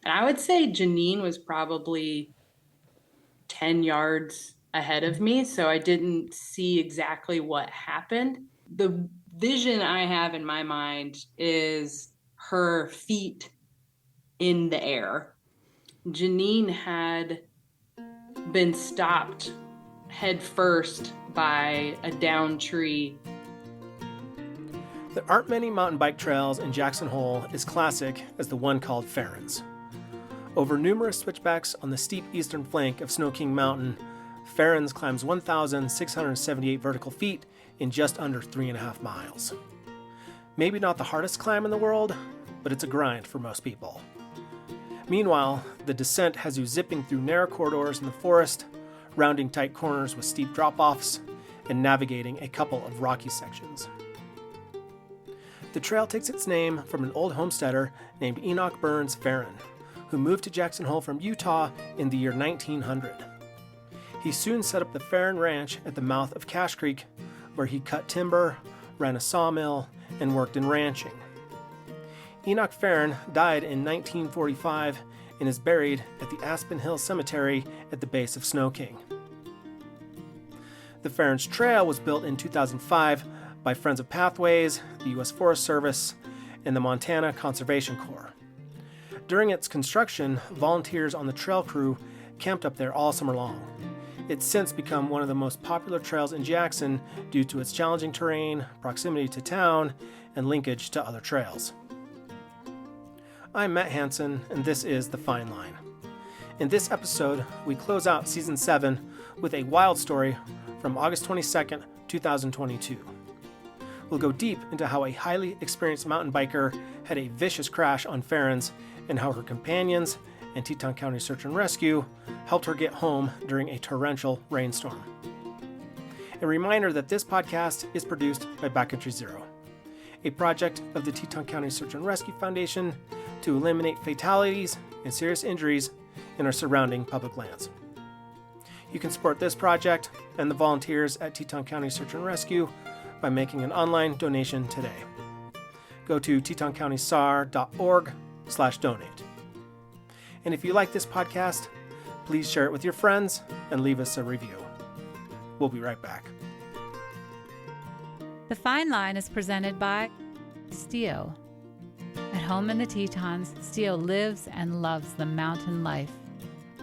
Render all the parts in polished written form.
And I would say Janine was probably 10 yards ahead of me, so I didn't see exactly what happened. The vision I have in my mind is her feet in the air. Janine had been stopped head first by a downed tree. There aren't many mountain bike trails, and Jackson Hole is classic as the one called Ferrin's. Over numerous switchbacks on the steep eastern flank of Snow King Mountain, Ferrin's climbs 1,678 vertical feet in just under 3.5 miles. Maybe not the hardest climb in the world, but it's a grind for most people. Meanwhile, the descent has you zipping through narrow corridors in the forest, rounding tight corners with steep drop-offs, and navigating a couple of rocky sections. The trail takes its name from an old homesteader named Enoch Burns Ferrin, who moved to Jackson Hole from Utah in the year 1900. He soon set up the Ferrin Ranch at the mouth of Cache Creek, where he cut timber, ran a sawmill, and worked in ranching. Enoch Ferrin died in 1945 and is buried at the Aspen Hill Cemetery at the base of Snow King. The Ferrin's Trail was built in 2005 by Friends of Pathways, the U.S. Forest Service, and the Montana Conservation Corps. During its construction, volunteers on the trail crew camped up there all summer long. It's since become one of the most popular trails in Jackson due to its challenging terrain, proximity to town, and linkage to other trails. I'm Matt Hansen, and this is The Fine Line. In this episode, we close out Season 7 with a wild story from August 22nd, 2022. We'll go deep into how a highly experienced mountain biker had a vicious crash on Ferrin's and how her companions and Teton County Search and Rescue helped her get home during a torrential rainstorm. A reminder that this podcast is produced by Backcountry Zero, a project of the Teton County Search and Rescue Foundation to eliminate fatalities and serious injuries in our surrounding public lands. You can support this project and the volunteers at Teton County Search and Rescue by making an online donation today. Go to tetoncountysar.org/donate. And if you like this podcast, please share it with your friends and leave us a review. We'll be right back. The Fine Line is presented by Stio. At home in the Tetons, Stio lives and loves the mountain life.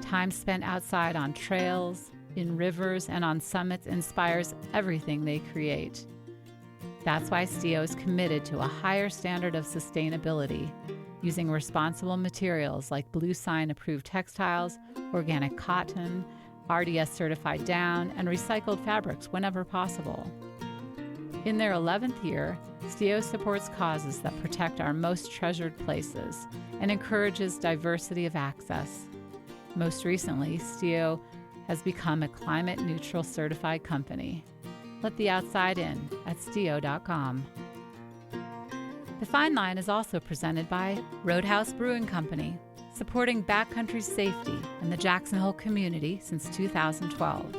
Time spent outside on trails, in rivers, and on summits inspires everything they create. That's why Stio is committed to a higher standard of sustainability, using responsible materials like Blue Sign approved textiles, organic cotton, RDS certified down, and recycled fabrics whenever possible. In their 11th year, Stio supports causes that protect our most treasured places and encourages diversity of access. Most recently, Stio has become a climate-neutral certified company. Let the outside in at stio.com. The Fine Line is also presented by Roadhouse Brewing Company, supporting backcountry safety in the Jackson Hole community since 2012.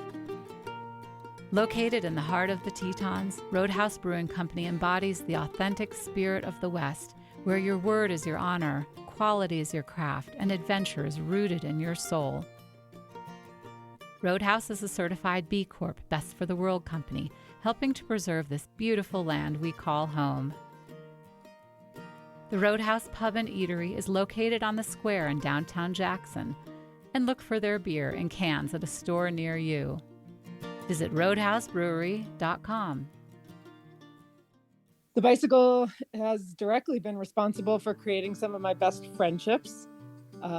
Located in the heart of the Tetons, Roadhouse Brewing Company embodies the authentic spirit of the West, where your word is your honor, quality is your craft, and adventure is rooted in your soul. Roadhouse is a certified B Corp Best for the World company, helping to preserve this beautiful land we call home. The Roadhouse Pub and Eatery is located on the square in downtown Jackson, and look for their beer in cans at a store near you. Visit roadhousebrewery.com. The bicycle has directly been responsible for creating some of my best friendships,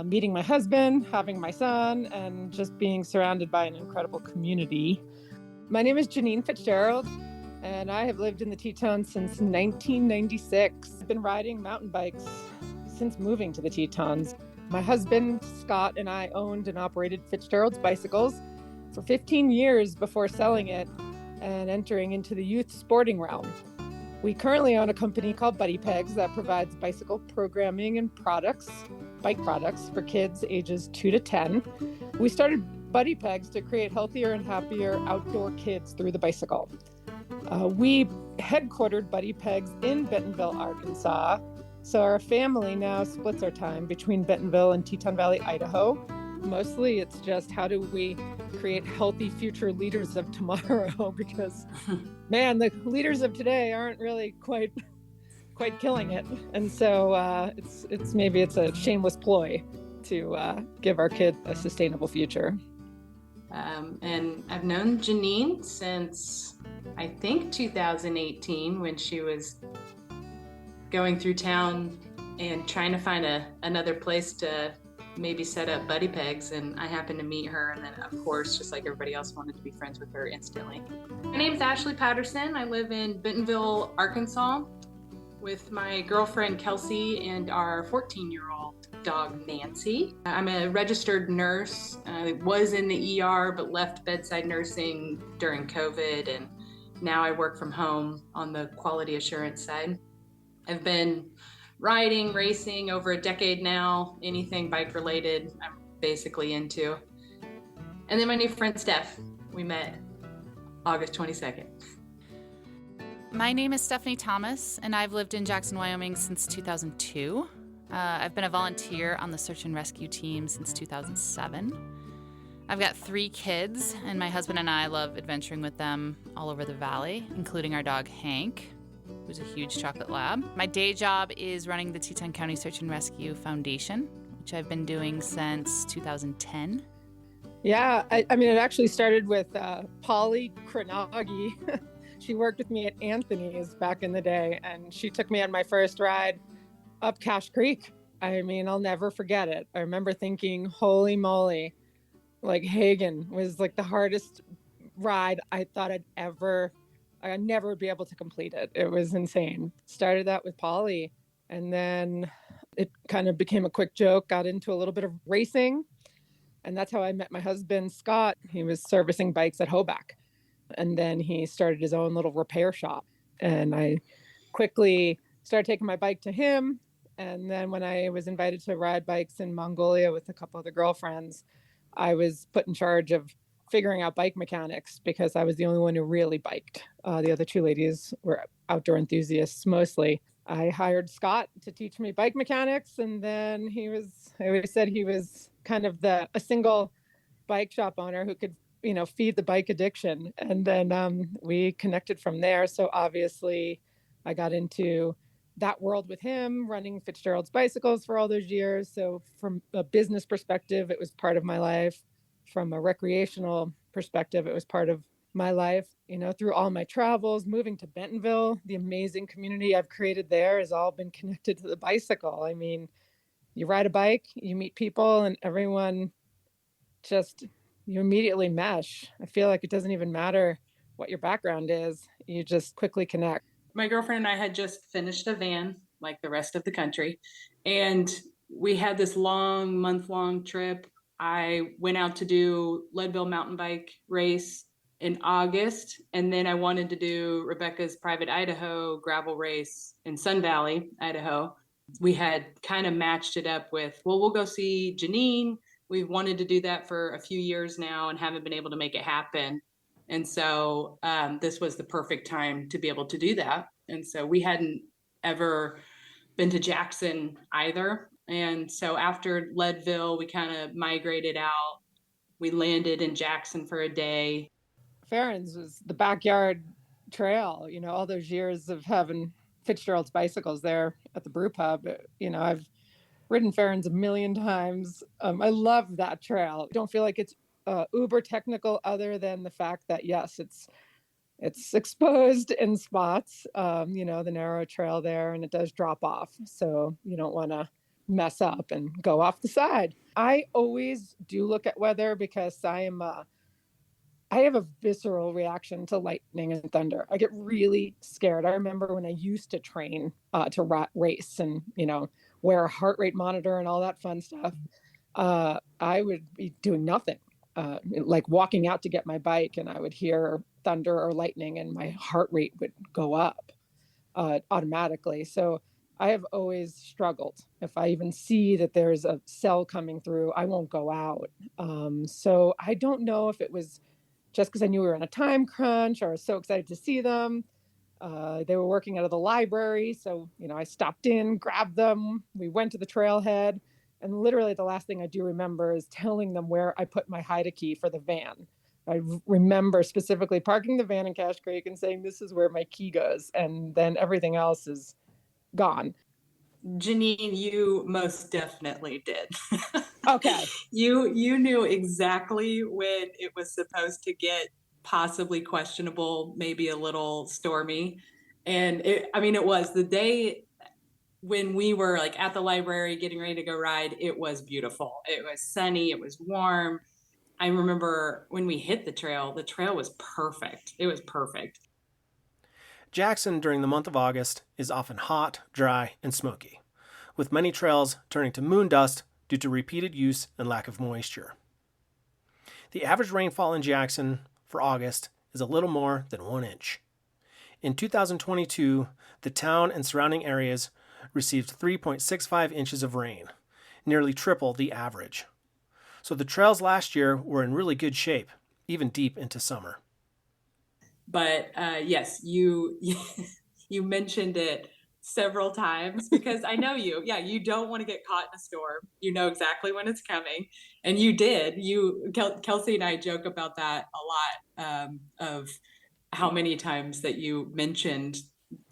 meeting my husband, having my son, and just being surrounded by an incredible community. My name is Janine Fitzgerald, and I have lived in the Tetons since 1996. I've been riding mountain bikes since moving to the Tetons. My husband, Scott, and I owned and operated Fitzgerald's Bicycles for 15 years before selling it and entering into the youth sporting realm. We currently own a company called Buddy Pegs that provides bicycle programming and bike products for kids ages 2 to 10. We started Buddy Pegs to create healthier and happier outdoor kids through the bicycle. We headquartered Buddy Pegs in Bentonville, Arkansas, So our family now splits our time between Bentonville and Teton Valley, Idaho. Mostly it's just how do we create healthy future leaders of tomorrow because man, the leaders of today aren't really quite killing it. And so it's maybe it's a shameless ploy to give our kid a sustainable future. And I've known Janine since I think 2018 when she was going through town and trying to find another place to maybe set up buddy pegs, and I happened to meet her, and then of course, just like everybody else, wanted to be friends with her instantly. My name is Ashley Patterson. I live in Bentonville, Arkansas with my girlfriend Kelsey and our 14-year-old dog Nancy. I'm a registered nurse. I was in the ER but left bedside nursing during COVID, and now I work from home on the quality assurance side. I've been riding, racing over a decade now. Anything bike related, I'm basically into. And then my new friend Steph, we met August 22nd. My name is Stephanie Thomas, and I've lived in Jackson, Wyoming since 2002. I've been a volunteer on the search and rescue team since 2007. I've got 3 kids, and my husband and I love adventuring with them all over the valley, including our dog Hank, who's a huge chocolate lab. My day job is running the Teton County Search and Rescue Foundation, which I've been doing since 2010. Yeah, I mean, it actually started with Polly Kranagi. She worked with me at Anthony's back in the day, and she took me on my first ride up Cache Creek. I mean, I'll never forget it. I remember thinking, holy moly, like Hagen was like the hardest ride I thought I never would be able to complete it. It was insane. Started that with Polly, and then it kind of became a quick joke, got into a little bit of racing, and that's how I met my husband, Scott. He was servicing bikes at Hoback, and then he started his own little repair shop, and I quickly started taking my bike to him. And then when I was invited to ride bikes in Mongolia with a couple other girlfriends, I was put in charge of figuring out bike mechanics because I was the only one who really biked. The other 2 ladies were outdoor enthusiasts mostly. I hired Scott to teach me bike mechanics, and then I always said he was kind of a single bike shop owner who could, feed the bike addiction. And then we connected from there. So obviously I got into that world with him, running Fitzgerald's bicycles for all those years. So from a business perspective, it was part of my life. From a recreational perspective, it was part of my life. Through all my travels, moving to Bentonville, the amazing community I've created there has all been connected to the bicycle. I mean, you ride a bike, you meet people, and everyone you immediately mesh. I feel like it doesn't even matter what your background is. You just quickly connect. My girlfriend and I had just finished a van like the rest of the country, and we had this month-long trip. I went out to do Leadville mountain bike race in August, and then I wanted to do Rebecca's private Idaho gravel race in Sun Valley, Idaho. We had kind of matched it up with, well, we'll go see Janine. We've wanted to do that for a few years now and haven't been able to make it happen. And so this was the perfect time to be able to do that. And so we hadn't ever been to Jackson either. And so after Leadville, we kind of migrated out. We landed in Jackson for a day. Ferrin's was the backyard trail, all those years of having Fitzgerald's bicycles there at the brew pub. I've ridden Ferrin's a million times. I love that trail. I don't feel like it's uber technical other than the fact that, yes, it's exposed in spots, the narrow trail there, and it does drop off. So you don't want to mess up and go off the side. I always do look at weather because I have a visceral reaction to lightning and thunder. I get really scared. I remember when I used to train to race and, wear a heart rate monitor and all that fun stuff. I would be doing nothing, like walking out to get my bike, and I would hear thunder or lightning and my heart rate would go up automatically. So I have always struggled. If I even see that there's a cell coming through, I won't go out. So I don't know if it was just because I knew we were in a time crunch or I was so excited to see them. They were working out of the library. So, I stopped in, grabbed them. We went to the trailhead. And literally the last thing I do remember is telling them where I put my hide key for the van. I remember specifically parking the van in Cache Creek and saying, this is where my key goes. And then everything else is gone. Janine, you most definitely did. Okay. You knew exactly when it was supposed to get possibly questionable, maybe a little stormy. And it was the day when we were like at the library getting ready to go ride. It was beautiful. It was sunny. It was warm. I remember when we hit the trail was perfect. It was perfect. Jackson during the month of August is often hot, dry, and smoky, with many trails turning to moon dust due to repeated use and lack of moisture. The average rainfall in Jackson for August is a little more than 1 inch. In 2022, the town and surrounding areas received 3.65 inches of rain, nearly triple the average. So the trails last year were in really good shape, even deep into summer. But yes, you you mentioned it several times because I know you. Yeah, you don't want to get caught in a storm. You know exactly when it's coming, and you did. Kelsey and I joke about that a lot, of how many times that you mentioned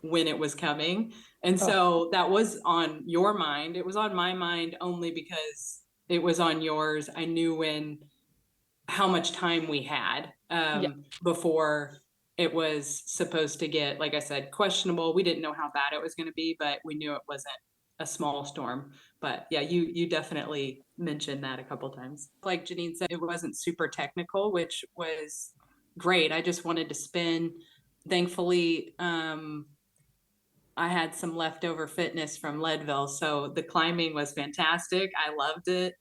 when it was coming, and so that was on your mind. It was on my mind only because it was on yours. I knew how much time we had before it was supposed to get, like I said, questionable. We didn't know how bad it was going to be, but we knew it wasn't a small storm. But yeah, you definitely mentioned that a couple times. Like Janine said, it wasn't super technical, which was great. I just wanted to spin. Thankfully, I had some leftover fitness from Leadville, so the climbing was fantastic. I loved it.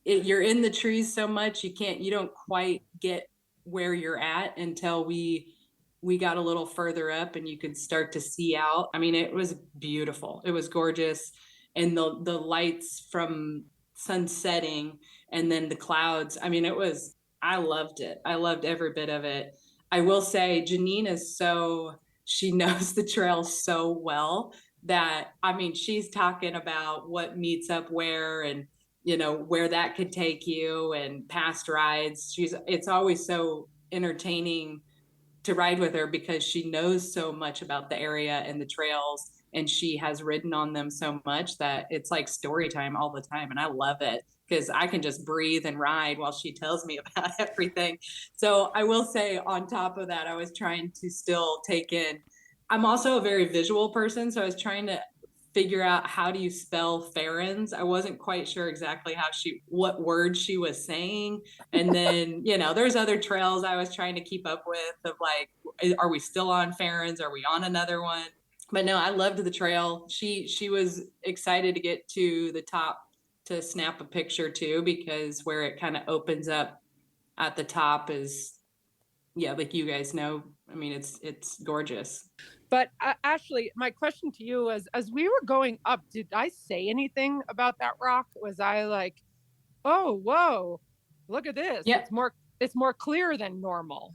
You're in the trees so much you don't quite get where you're at until we got a little further up and you could start to see out. It was beautiful. It was gorgeous. And the lights from sun setting and then the clouds. I loved it. I loved every bit of it. I will say Janine is she knows the trail so well that, she's talking about what meets up where and, where that could take you and past rides. It's always so entertaining to ride with her because she knows so much about the area and the trails, and she has ridden on them so much that it's like story time all the time. And I love it because I can just breathe and ride while she tells me about everything. So I will say on top of that, I was trying to still take in, I'm also a very visual person. So I was trying to figure out how do you spell Ferrin's. I wasn't quite sure exactly what words she was saying. And then, there's other trails I was trying to keep up with of like, are we still on Ferrin's? Are we on another one? But no, I loved the trail. She was excited to get to the top to snap a picture too, because where it kind of opens up at the top is, like you guys know, it's gorgeous. But Ashley, my question to you was, as we were going up, did I say anything about that rock? Was I like, oh, whoa, look at this. Yeah. It's more clear than normal.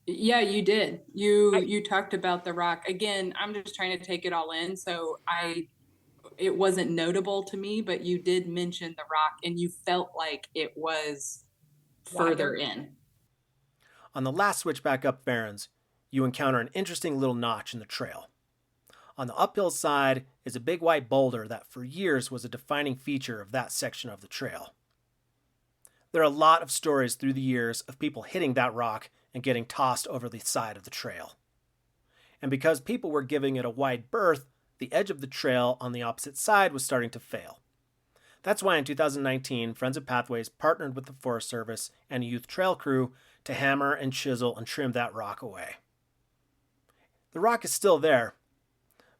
Yeah, you did. You talked about the rock. Again, I'm just trying to take it all in. So it wasn't notable to me, but you did mention the rock and you felt like it was further in. On the last switch back up Ferrin's, you encounter an interesting little notch in the trail. On the uphill side is a big white boulder that for years was a defining feature of that section of the trail. There are a lot of stories through the years of people hitting that rock and getting tossed over the side of the trail. And because people were giving it a wide berth, the edge of the trail on the opposite side was starting to fail. That's why in 2019, Friends of Pathways partnered with the Forest Service and a youth trail crew to hammer and chisel and trim that rock away. The rock is still there,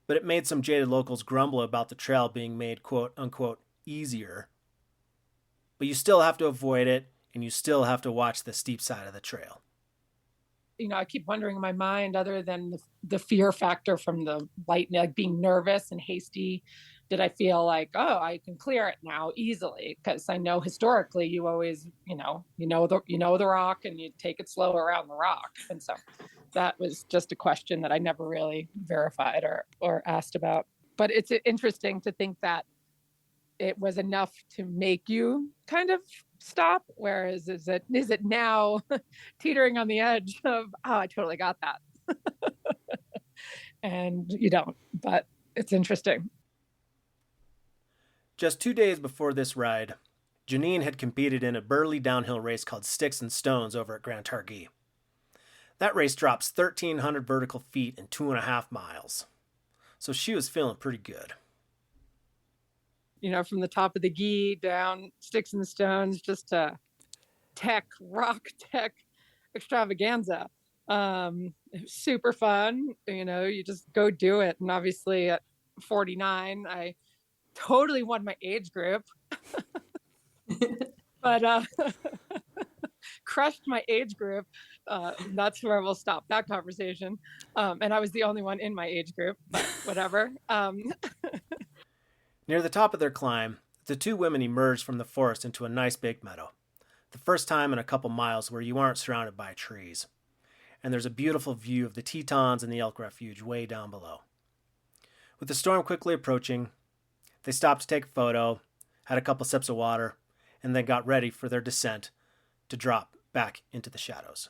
but it made some jaded locals grumble about the trail being made quote-unquote easier. But you still have to avoid it, and you still have to watch the steep side of the trail. I keep wondering in my mind, other than the fear factor from the light, like being nervous and hasty, did I feel like, oh, I can clear it now easily? Because I know historically you always, the rock and you take it slow around the rock. And so that was just a question that I never really verified or asked about. But it's interesting to think that it was enough to make you kind of stop. Whereas is it now teetering on the edge of, oh, I totally got that. And you don't, but it's interesting. Just 2 days before this ride, Janine had competed in a burly downhill race called Sticks and Stones over at Grand Targhee. That race drops 1,300 vertical feet in 2.5 miles. So she was feeling pretty good. You know, from the top of the Gee down Sticks and Stones, just a rock tech extravaganza. It was super fun. You know, you just go do it. And obviously at 49, I totally won my age group. But crushed my age group. That's where we'll stop that conversation. And I was the only one in my age group, but whatever. Near the top of their climb, the two women emerged from the forest into a nice big meadow. The first time in a couple miles where you aren't surrounded by trees. And there's a beautiful view of the Tetons and the elk refuge way down below. With the storm quickly approaching, they stopped to take a photo, had a couple sips of water, and then got ready for their descent to drop back into the shadows.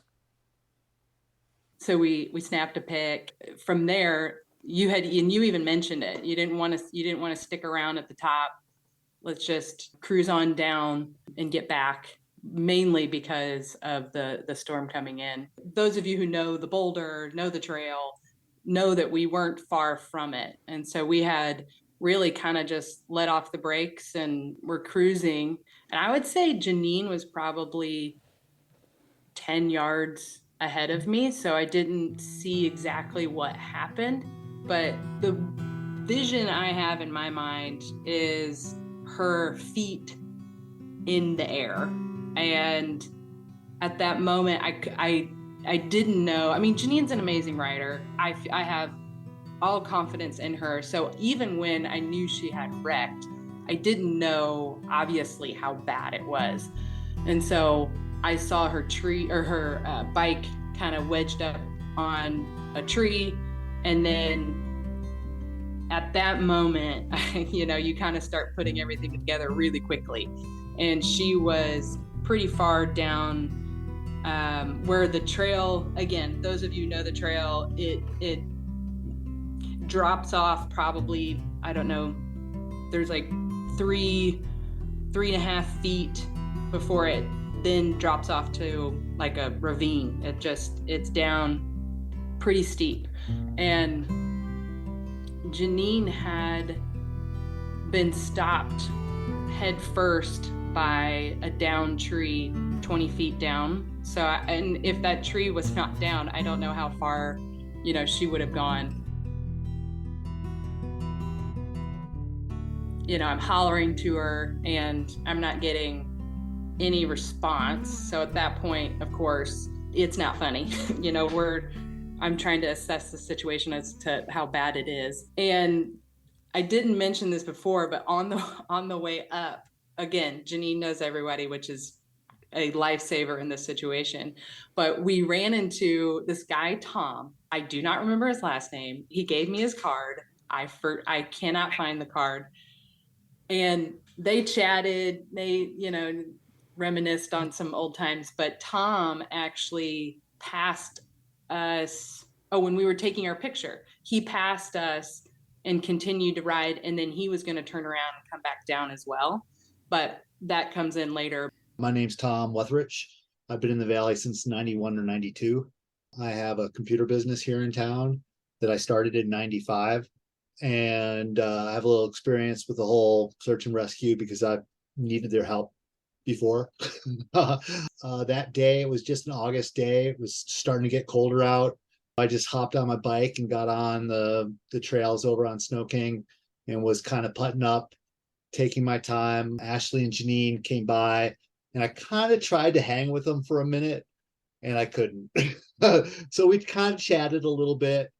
So we snapped a pic. From there, you even mentioned it. You didn't want to stick around at the top. Let's just cruise on down and get back, mainly because of the storm coming in. Those of you who know the boulder, know the trail, know that we weren't far from it. And so we had really kind of just let off the brakes and we're cruising. And I would say Janine was probably 10 yards ahead of me, so I didn't see exactly what happened. But the vision I have in my mind is her feet in the air. And at that moment, I didn't know. I mean, Janine's an amazing rider. I have all confidence in her. So even when I knew she had wrecked, I didn't know, obviously, how bad it was. And so I saw her bike kind of wedged up on a tree. And then at that moment, you kind of start putting everything together really quickly. And she was pretty far down where the trail, again, those of you who know the trail, it drops off probably, I don't know, there's like 3.5 feet before it then drops off to like a ravine. It's down pretty steep. And Janine had been stopped head first by a down tree 20 feet down. So, and if that tree was not down, I don't know how far, she would have gone. I'm hollering to her and I'm not getting any response. So at that point, of course, it's not funny. I'm trying to assess the situation as to how bad it is. And I didn't mention this before, but on the way up, again, Janine knows everybody, which is a lifesaver in this situation. But we ran into this guy, Tom. I do not remember his last name. He gave me his card. I cannot find the card. And they chatted, they, reminisced on some old times, but Tom actually passed us. Oh, when we were taking our picture, he passed us and continued to ride. And then he was going to turn around and come back down as well. But that comes in later. My name's Tom Wetherich. I've been in the Valley since 91 or 92. I have a computer business here in town that I started in 95. And I have a little experience with the whole search and rescue because I've needed their help before. That day, it was just an August day. It was starting to get colder out. I just hopped on my bike and got on the trails over on Snow King and was kind of putting up, taking my time. Ashley and Janine came by and I kind of tried to hang with them for a minute and I couldn't. So we kind of chatted a little bit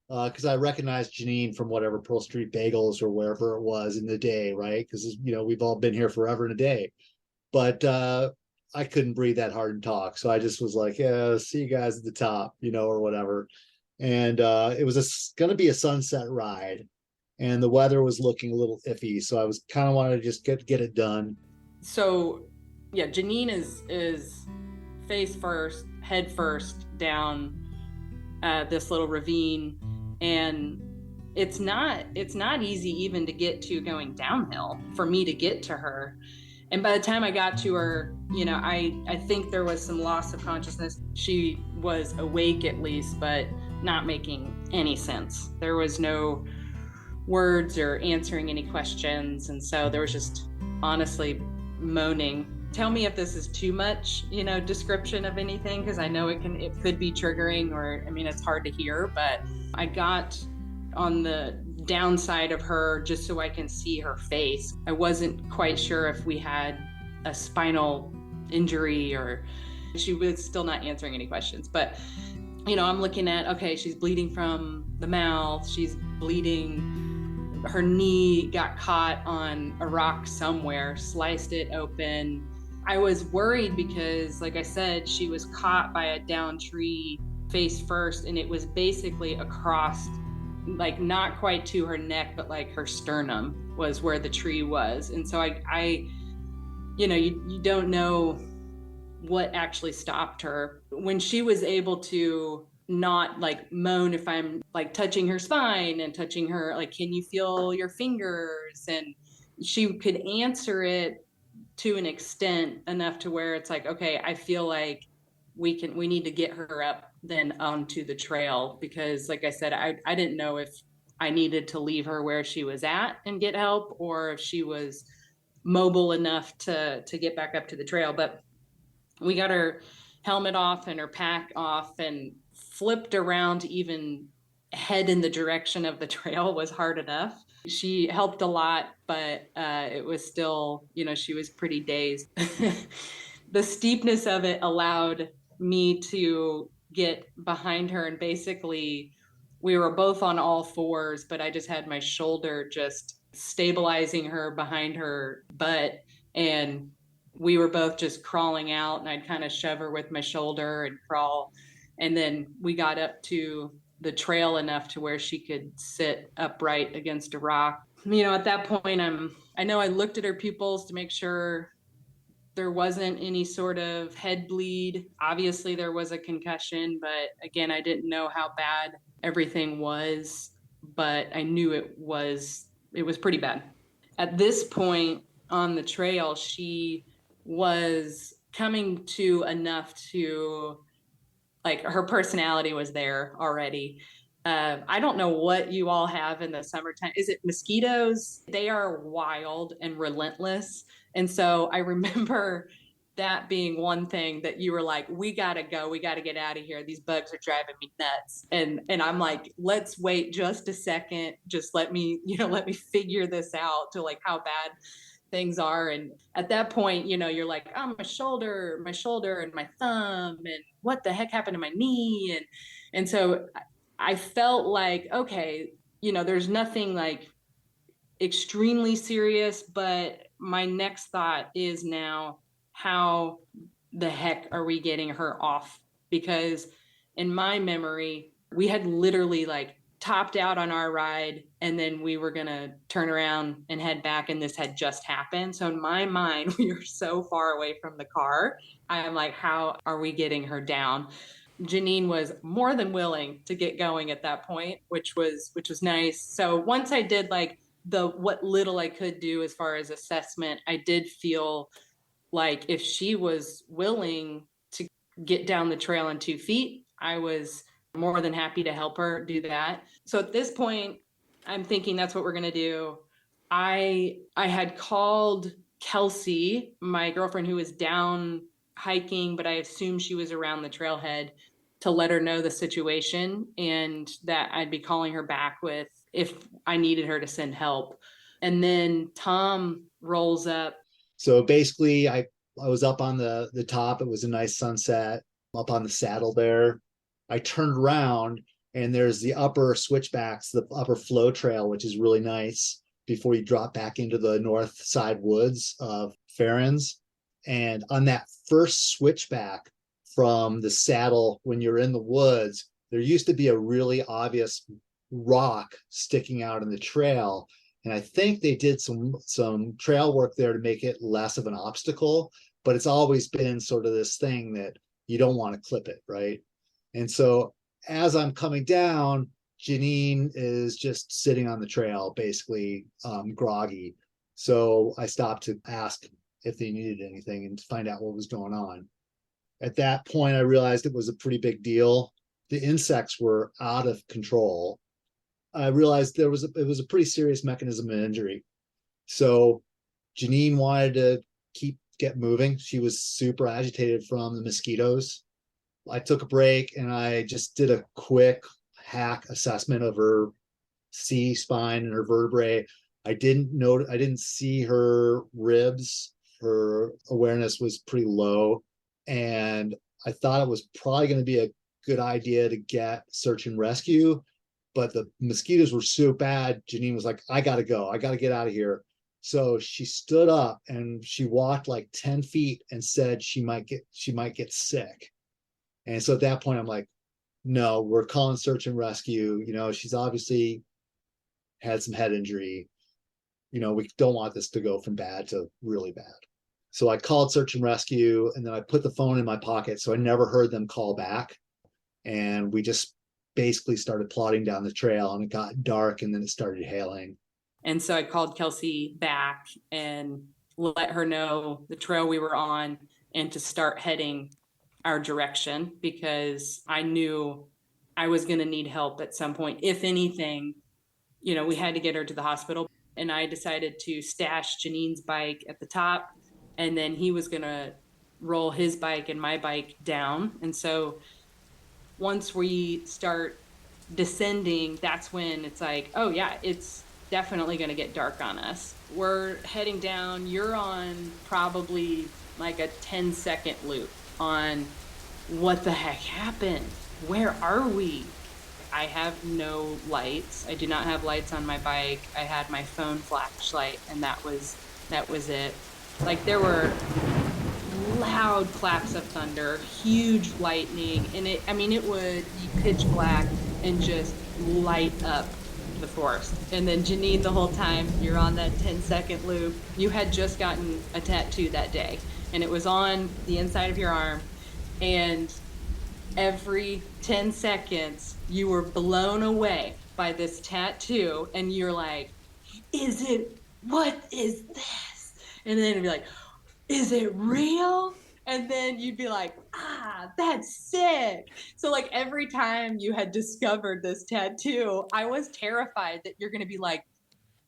because I recognized Janine from whatever Pearl Street Bagels or wherever it was in the day, right? Because, we've all been here forever and a day. But I couldn't breathe that hard and talk. So I just was like, yeah, see you guys at the top, or whatever. And it was going to be a sunset ride, and the weather was looking a little iffy. So I was kind of wanted to just get it done. So yeah, Janine is face first, head first down this little ravine, and it's not easy even to get to going downhill for me to get to her. And by the time I got to her, I think there was some loss of consciousness. She was awake at least, but not making any sense. There was no words or answering any questions. And so there was just honestly moaning. Tell me if this is too much, description of anything, because I know it could be triggering, or, it's hard to hear, but I got on the downside of her just so I can see her face. I wasn't quite sure if we had a spinal injury, or she was still not answering any questions. But, I'm looking at, okay, she's bleeding from the mouth, she's bleeding, her knee got caught on a rock somewhere, sliced it open. I was worried because, like I said, she was caught by a down tree face first, and it was basically across, like not quite to her neck, but like her sternum was where the tree was. And so I you don't know what actually stopped her. When she was able to not like moan if I'm like touching her spine and touching her, like, can you feel your fingers? And she could answer it to an extent enough to where it's like, okay, I feel like we need to get her up then onto the trail, because like I said, I didn't know if I needed to leave her where she was at and get help, or if she was mobile enough to get back up to the trail. But we got her helmet off and her pack off, and flipped around to even head in the direction of the trail was hard enough. She helped a lot, but it was still, she was pretty dazed. The steepness of it allowed me to get behind her, and basically we were both on all fours, but I just had my shoulder just stabilizing her behind her butt, and we were both just crawling out, and I'd kind of shove her with my shoulder and crawl. And then we got up to the trail enough to where she could sit upright against a rock. At that point, I know I looked at her pupils to make sure there wasn't any sort of head bleed. Obviously there was a concussion, but again, I didn't know how bad everything was, but I knew it was pretty bad. At this point on the trail, she was coming to enough to, like, her personality was there already. I don't know what you all have in the summertime. Is it mosquitoes? They are wild and relentless. And so I remember that being one thing that you were like, we gotta go, we gotta get out of here. These bugs are driving me nuts. And I'm like, let's wait just a second. Just let me figure this out, to like how bad things are. And at that point, you're like, oh, my shoulder and my thumb, and what the heck happened to my knee? And so I felt like, okay, there's nothing like extremely serious, but my next thought is now, how the heck are we getting her off? Because in my memory, we had literally like topped out on our ride, and then we were gonna turn around and head back, and this had just happened. So in my mind, we were so far away from the car. I'm like, how are we getting her down? Janine was more than willing to get going at that point, which was nice. So once I did like what little I could do as far as assessment, I did feel like if she was willing to get down the trail in 2 feet, I was more than happy to help her do that. So at this point, I'm thinking that's what we're going to do. I had called Kelsey, my girlfriend, who was down hiking, but I assumed she was around the trailhead, to let her know the situation, and that I'd be calling her back with if I needed her to send help. And then Tom rolls up. So basically I was up on the top. It was a nice sunset up on the saddle there. I turned around, and there's the upper switchbacks, the upper flow trail, which is really nice before you drop back into the north side woods of Ferrin's. And on that first switchback from the saddle, when you're in the woods, there used to be a really obvious rock sticking out in the trail. And I think they did some trail work there to make it less of an obstacle, but it's always been sort of this thing that you don't want to clip it, right? And so as I'm coming down, Janine is just sitting on the trail, basically groggy. So I stopped to ask if they needed anything and to find out what was going on. At that point, I realized it was a pretty big deal. The insects were out of control. I realized it was a pretty serious mechanism of injury. So Janine wanted to get moving. She was super agitated from the mosquitoes. I took a break and I just did a quick hack assessment of her C-spine and her vertebrae. I didn't see her ribs. Her awareness was pretty low. And I thought it was probably going to be a good idea to get search and rescue, but the mosquitoes were so bad. Janine was like, I got to go. I got to get out of here. So she stood up and she walked like 10 feet and said she might get sick. And so at that point, I'm like, no, we're calling search and rescue. She's obviously had some head injury. We don't want this to go from bad to really bad. So I called search and rescue, and then I put the phone in my pocket. So I never heard them call back. And we just basically started plodding down the trail, and it got dark, and then it started hailing. And so I called Kelsey back and let her know the trail we were on and to start heading our direction, because I knew I was going to need help at some point. If anything, we had to get her to the hospital. And I decided to stash Janine's bike at the top, and then he was going to roll his bike and my bike down. And so once we start descending, that's when it's like, oh yeah, it's definitely going to get dark on us. We're heading down. You're on probably like a 10-second loop on what the heck happened. Where are we? I have no lights. I do not have lights on my bike. I had my phone flashlight, and that was it. Like, there were loud claps of thunder, huge lightning, and it would be pitch black and just light up the forest. And then Janine, the whole time you're on that 10-second loop, you had just gotten a tattoo that day, and it was on the inside of your arm, and every 10 seconds you were blown away by this tattoo, and you're like, what is this? And then it'd be like, is it real? And then you'd be like, that's sick. So like every time you had discovered this tattoo, I was terrified that you're going to be like,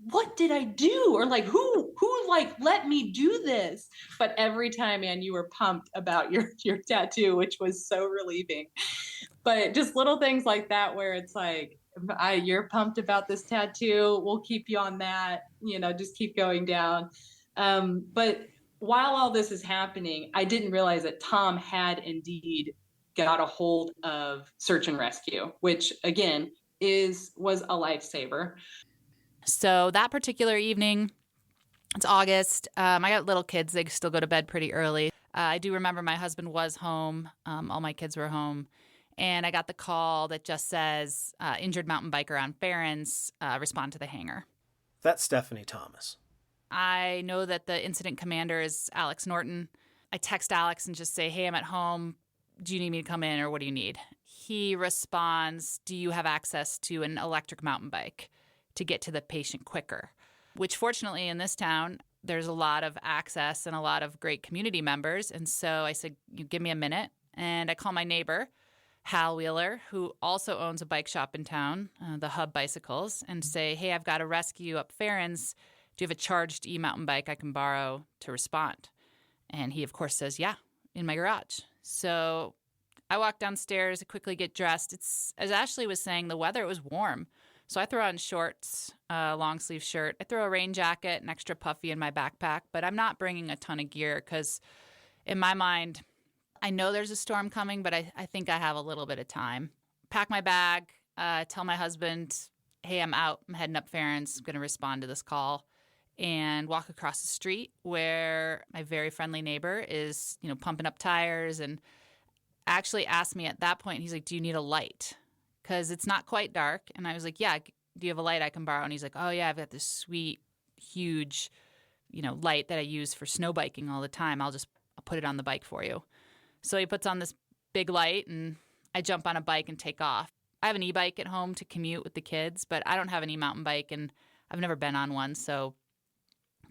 what did I do? Or like, who like let me do this? But every time, man, you were pumped about your tattoo, which was so relieving. But just little things like that, where it's like, you're pumped about this tattoo, we'll keep you on that, just keep going down. But while all this is happening, I didn't realize that Tom had indeed got a hold of search and rescue, which again was a lifesaver. So that particular evening, it's August. I got little kids. They still go to bed pretty early. I do remember my husband was home. All my kids were home. And I got the call that just says, injured mountain biker on Ferrin's, respond to the hangar. That's Stephanie Thomas. I know that the incident commander is Alex Norton. I text Alex and just say, hey, I'm at home. Do you need me to come in, or what do you need? He responds, do you have access to an electric mountain bike to get to the patient quicker? Which fortunately in this town, there's a lot of access and a lot of great community members. And so I said, you give me a minute. And I call my neighbor, Hal Wheeler, who also owns a bike shop in town, the Hub Bicycles, and say, hey, I've got a rescue up Ferrin's. Do you have a charged e-mountain bike I can borrow to respond? And he, of course, says, yeah, in my garage. So I walk downstairs, I quickly get dressed. It's, as Ashley was saying, the weather, it was warm. So I throw on shorts, a long sleeve shirt. I throw a rain jacket, an extra puffy in my backpack, but I'm not bringing a ton of gear because in my mind, I know there's a storm coming, but I think I have a little bit of time. Pack my bag, tell my husband, hey, I'm out. I'm heading up Ferrin's. I'm going to respond to this call. and walk across the street where my very friendly neighbor is, pumping up tires, and actually asked me at that point, he's like, "Do you need a light? Because it's not quite dark." And I was like, "Yeah, do you have a light I can borrow?" And he's like, "Oh yeah, I've got this sweet, huge, light that I use for snow biking all the time. I'll put it on the bike for you." So he puts on this big light, and I jump on a bike and take off. I have an e-bike at home to commute with the kids, but I don't have an e-mountain bike, and I've never been on one, so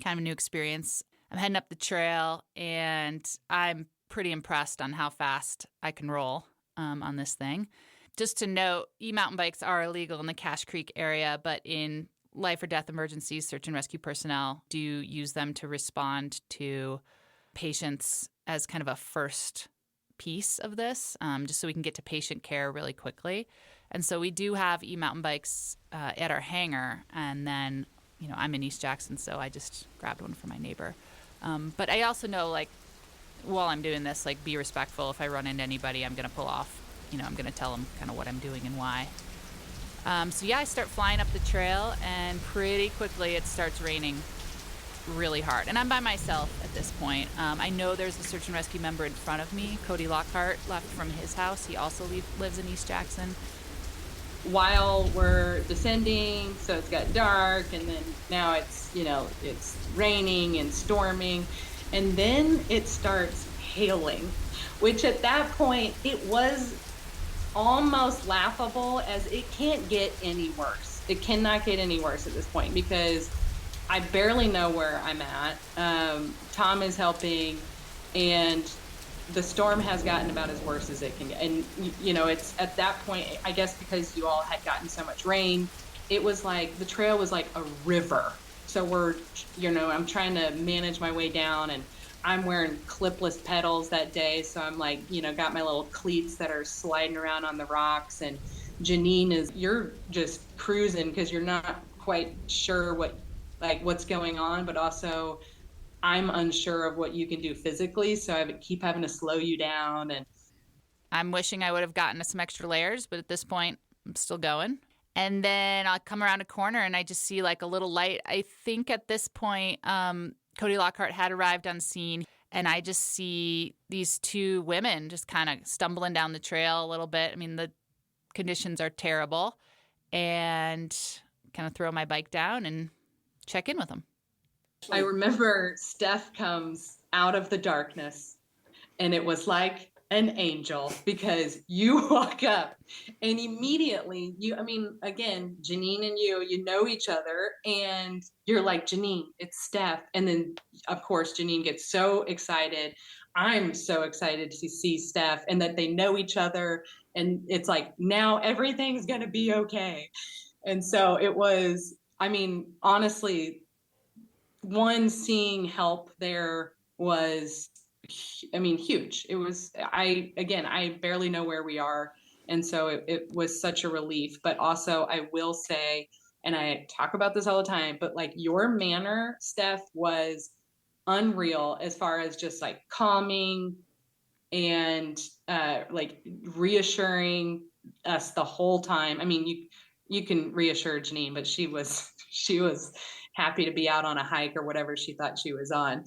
kind of a new experience. I'm heading up the trail, and I'm pretty impressed on how fast I can roll on this thing. Just to note, e-mountain bikes are illegal in the Cache Creek area, but in life or death emergencies, search and rescue personnel do use them to respond to patients as kind of a first piece of this, just so we can get to patient care really quickly. And so we do have e-mountain bikes at our hangar, and then, I'm in East Jackson, so I just grabbed one for my neighbor. But I also know, while I'm doing this, be respectful. If I run into anybody, I'm going to pull off. I'm going to tell them kind of what I'm doing and why. So I start flying up the trail, and pretty quickly it starts raining really hard. And I'm by myself at this point. I know there's a search and rescue member in front of me. Cody Lockhart left from his house. He also lives in East Jackson. While we're descending, so it's got dark, and then now it's, it's raining and storming, and then it starts hailing, which at that point, it was almost laughable, as it can't get any worse. It cannot get any worse at this point, because I barely know where I'm at. Tom is helping, and the storm has gotten about as worse as it can get. And, it's at that point, I guess because you all had gotten so much rain, it was like the trail was like a river. So we're, I'm trying to manage my way down, and I'm wearing clipless pedals that day. So I'm got my little cleats that are sliding around on the rocks. And Janine you're just cruising because you're not quite sure what's going on, but also I'm unsure of what you can do physically. So I keep having to slow you down. And I'm wishing I would have gotten some extra layers, but at this point, I'm still going. And then I'll come around a corner, and I just see a little light. I think at this point, Cody Lockhart had arrived on scene, and I just see these two women just kind of stumbling down the trail a little bit. I mean, the conditions are terrible, and kind of throw my bike down and check in with them. I remember Steph comes out of the darkness, and it was like an angel, because you walk up and immediately again, Janine and you know each other, and you're like, "Janine, it's Steph." And then of course Janine gets so excited. I'm so excited to see Steph, and that they know each other, and it's like, now everything's going to be okay. And so it was, honestly, seeing help there was, huge. It was, I barely know where we are. And so it was such a relief. But also, I will say, and I talk about this all the time, but your manner, Steph, was unreal, as far as just calming and reassuring us the whole time. You can reassure Janine, but she was happy to be out on a hike or whatever she thought she was on.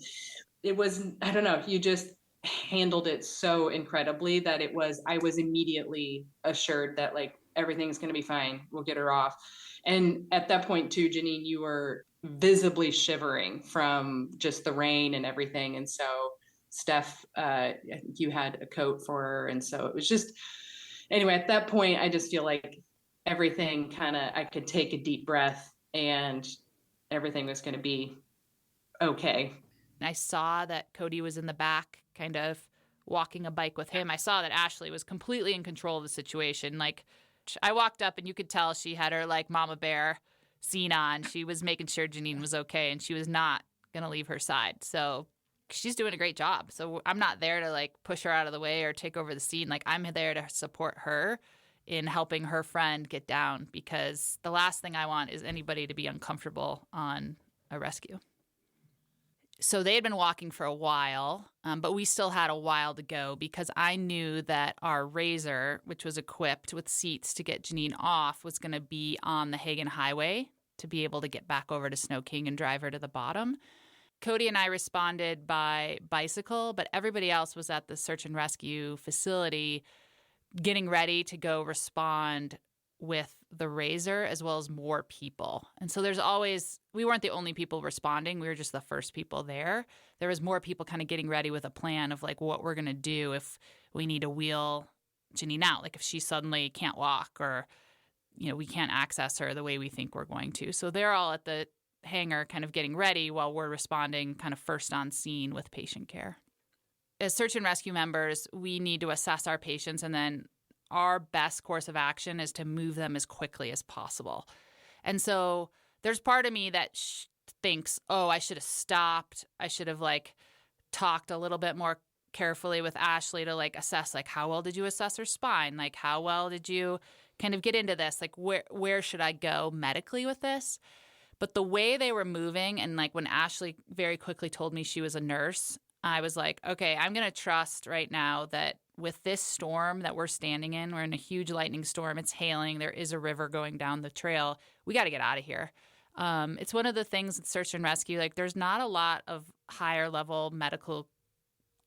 It was, I don't know, you just handled it so incredibly that I was immediately assured that everything's going to be fine. We'll get her off. And at that point too, Janine, you were visibly shivering from just the rain and everything. And so Steph, I think you had a coat for her. And so it was just, anyway, at that point, I just feel like everything I could take a deep breath, and everything was going to be okay. I saw that Cody was in the back, kind of walking a bike with him. I saw that Ashley was completely in control of the situation. I walked up, and you could tell she had her mama bear scene on. She was making sure Janine was okay, and she was not going to leave her side. So she's doing a great job. So I'm not there to push her out of the way or take over the scene. I'm there to support her in helping her friend get down, because the last thing I want is anybody to be uncomfortable on a rescue. So they had been walking for a while, but we still had a while to go, because I knew that our Razor, which was equipped with seats to get Janine off, was going to be on the Hagen Highway to be able to get back over to Snow King and drive her to the bottom. Cody and I responded by bicycle, but everybody else was at the search and rescue facility getting ready to go respond with the Razor, as well as more people. And so we weren't the only people responding. We were just the first people there. There was more people kind of getting ready with a plan of like what we're going to do if we need to wheel Janine out, like if she suddenly can't walk or, we can't access her the way we think we're going to. So they're all at the hangar kind of getting ready while we're responding kind of first on scene with patient care. As search and rescue members, we need to assess our patients, and then our best course of action is to move them as quickly as possible. And so there's part of me that thinks, oh, I should have stopped. I should have talked a little bit more carefully with Ashley to assess how well did you assess her spine? How well did you kind of get into this? Where should I go medically with this? But the way they were moving, and when Ashley very quickly told me she was a nurse, I was like, okay, I'm going to trust right now that with this storm that we're standing in, we're in a huge lightning storm, it's hailing, there is a river going down the trail, we got to get out of here. It's one of the things at search and rescue, there's not a lot of higher level medical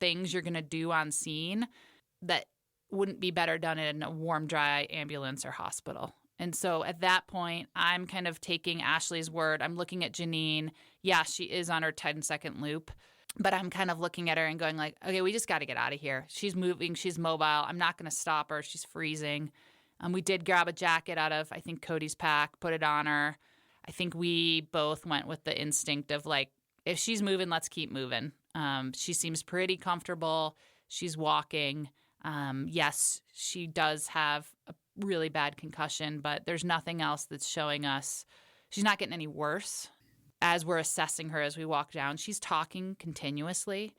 things you're going to do on scene that wouldn't be better done in a warm, dry ambulance or hospital. And so at that point, I'm kind of taking Ashley's word. I'm looking at Janine. Yeah, she is on her 10-second loop. But I'm kind of looking at her and going okay, we just got to get out of here. She's moving. She's mobile. I'm not going to stop her. She's freezing. We did grab a jacket out of, I think, Cody's pack, put it on her. I think we both went with the instinct of if she's moving, let's keep moving. She seems pretty comfortable. She's walking. Yes, she does have a really bad concussion, but there's nothing else that's showing us she's not getting any worse. As we're assessing her as we walk down, she's talking continuously.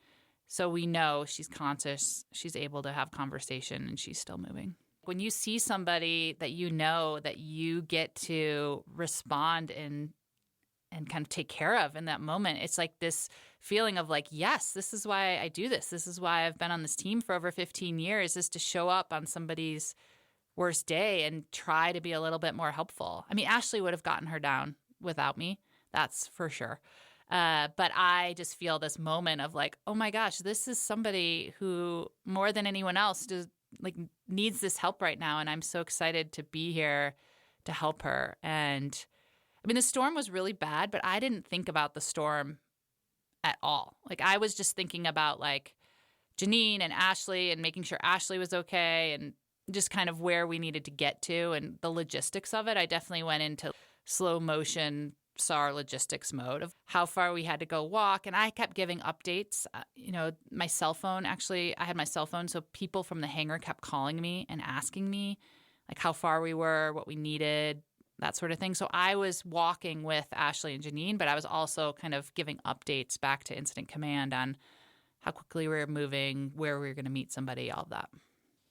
So we know she's conscious, she's able to have conversation, and she's still moving. When you see somebody that you know that you get to respond and kind of take care of in that moment, it's this feeling of yes, this is why I do this. This is why I've been on this team for over 15 years, is to show up on somebody's worst day and try to be a little bit more helpful. I mean, Ashley would have gotten her down without me. That's for sure. But I just feel this moment of oh my gosh, this is somebody who more than anyone else just needs this help right now. And I'm so excited to be here to help her. And I mean, the storm was really bad, but I didn't think about the storm at all. I was just thinking about Janine and Ashley and making sure Ashley was okay and just kind of where we needed to get to and the logistics of it. I definitely went into slow motion SAR logistics mode of how far we had to go walk. And I kept giving updates. My cell phone, actually, I had my cell phone. So people from the hangar kept calling me and asking me how far we were, what we needed, that sort of thing. So I was walking with Ashley and Janine, but I was also kind of giving updates back to Incident Command on how quickly we were moving, where we were going to meet somebody, all that.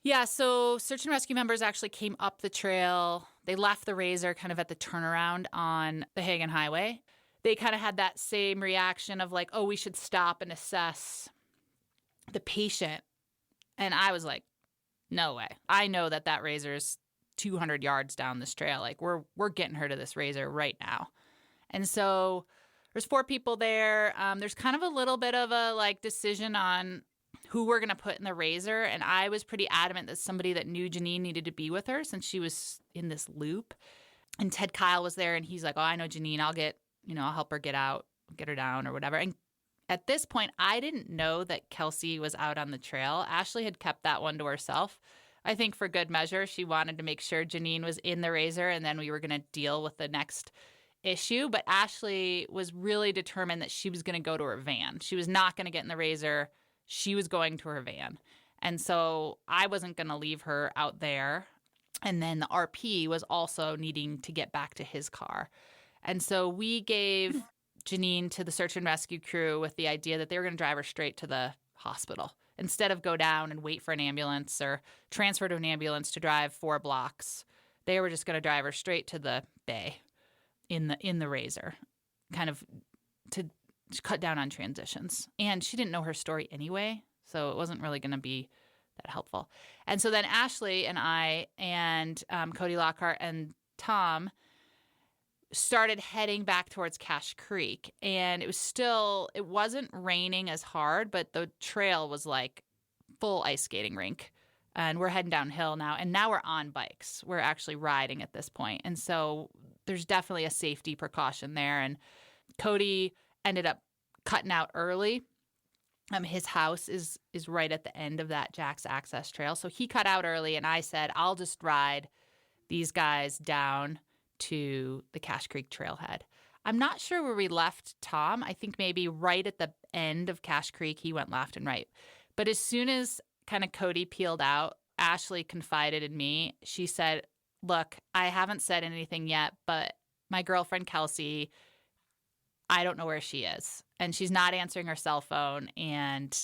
Yeah, so search and rescue members actually came up the trail. They left the Razor kind of at the turnaround on the Hagen Highway. They kind of had that same reaction of oh, we should stop and assess the patient. And I was like, no way. I know that Razor's 200 yards down this trail. We're getting her to this Razor right now. And so there's 4 people there. There's kind of a little bit of a decision on who we're going to put in the Razor. And I was pretty adamant that somebody that knew Janine needed to be with her since she was in this loop. And Ted Kyle was there and he's like, oh, I know Janine. I'll help her get out, get her down or whatever. And at this point, I didn't know that Kelsey was out on the trail. Ashley had kept that one to herself. I think for good measure, she wanted to make sure Janine was in the Razor and then we were going to deal with the next issue. But Ashley was really determined that she was going to go to her van. She was not going to get in the Razor. She was going to her van. And so I wasn't going to leave her out there. And then the RP was also needing to get back to his car. And so we gave Janine to the search and rescue crew with the idea that they were going to drive her straight to the hospital instead of go down and wait for an ambulance or transfer to an ambulance to drive 4 blocks. They were just going to drive her straight to the bay in the Razor, kind of to cut down on transitions. And she didn't know her story anyway, so it wasn't really going to be that helpful. And so then Ashley and I and Cody Lockhart and Tom started heading back towards Cache Creek. And it wasn't raining as hard, but the trail was like full ice skating rink. And we're heading downhill now. And now we're on bikes. We're actually riding at this point. And so there's definitely a safety precaution there. And Cody ended up cutting out early. His house is right at the end of that Jack's Access Trail. So he cut out early, and I said, I'll just ride these guys down to the Cache Creek trailhead. I'm not sure where we left Tom. I think maybe right at the end of Cache Creek, he went left and right. But as soon as kind of Cody peeled out, Ashley confided in me. She said, look, I haven't said anything yet, but my girlfriend Kelsey, I don't know where she is. And she's not answering her cell phone. And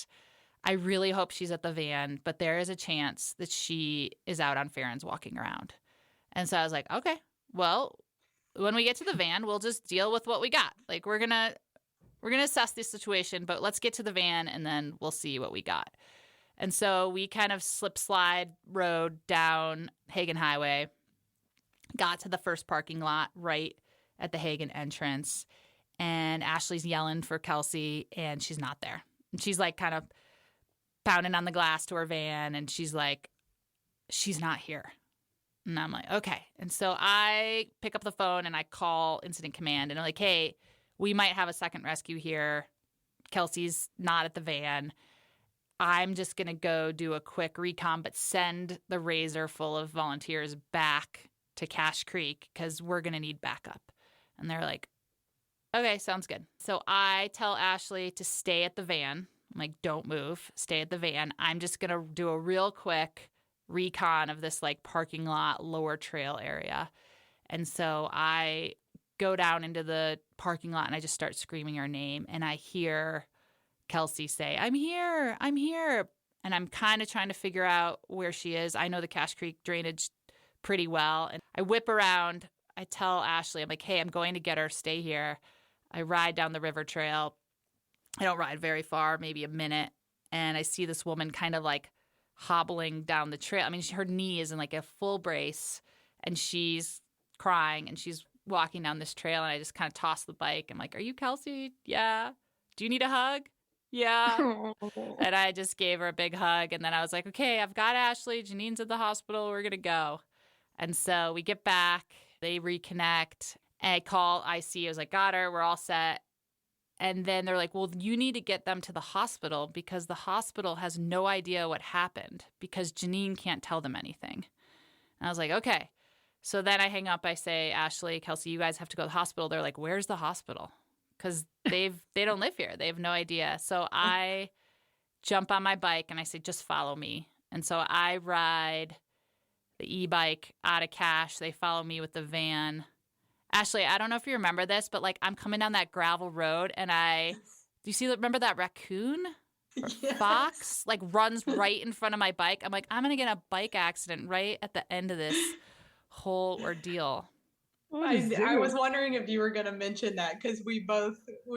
I really hope she's at the van, but there is a chance that she is out on Ferrin's walking around. And so I was like, okay, well, when we get to the van, we'll just deal with what we got. Like we're gonna assess this situation, but let's get to the van and then we'll see what we got. And so we kind of slide road down Hagen Highway, got to the first parking lot right at the Hagen entrance, and Ashley's yelling for Kelsey, and she's not there. And she's like kind of pounding on the glass to her van, and she's like, she's not here. And I'm like, okay. And so I pick up the phone and I call Incident Command, and I'm like, hey, we might have a second rescue here. Kelsey's not at the van. I'm just going to go do a quick recon, but send the Razor full of volunteers back to Cache Creek because we're going to need backup. And they're like, okay, sounds good. So I tell Ashley to stay at the van. I'm like, don't move. Stay at the van. I'm just going to do a real quick recon of this like parking lot, lower trail area. And so I go down into the parking lot and I just start screaming her name. And I hear Kelsey say, I'm here. And I'm kind of trying to figure out where she is. I know the Cache Creek drainage pretty well. And I whip around. I tell Ashley, I'm like, hey, I'm going to get her. Stay here. I ride down the river trail. I don't ride very far, maybe a minute. And I see this woman kind of like hobbling down the trail. I mean, her knee is in like a full brace and she's crying and she's walking down this trail. And I just kind of toss the bike. I'm like, are you Kelsey? Yeah. Do you need a hug? Yeah. And I just gave her a big hug. And then I was like, okay, I've got Ashley. Janine's at the hospital. We're going to go. And so we get back. They reconnect. And I call IC. I was like, got her. We're all set. And then they're like, well, you need to get them to the hospital because the hospital has no idea what happened because Janine can't tell them anything. And I was like, okay. So then I hang up. I say, Ashley, Kelsey, you guys have to go to the hospital. They're like, where's the hospital? Because they don't live here. They have no idea. So I jump on my bike and I say, just follow me. And so I ride the e-bike out of Cache. They follow me with the van. Ashley, I don't know if you remember this, but like I'm coming down that gravel road and remember that raccoon or fox like runs right in front of my bike? I'm like, I'm going to get a bike accident right at the end of this whole ordeal. I was wondering if you were going to mention that because we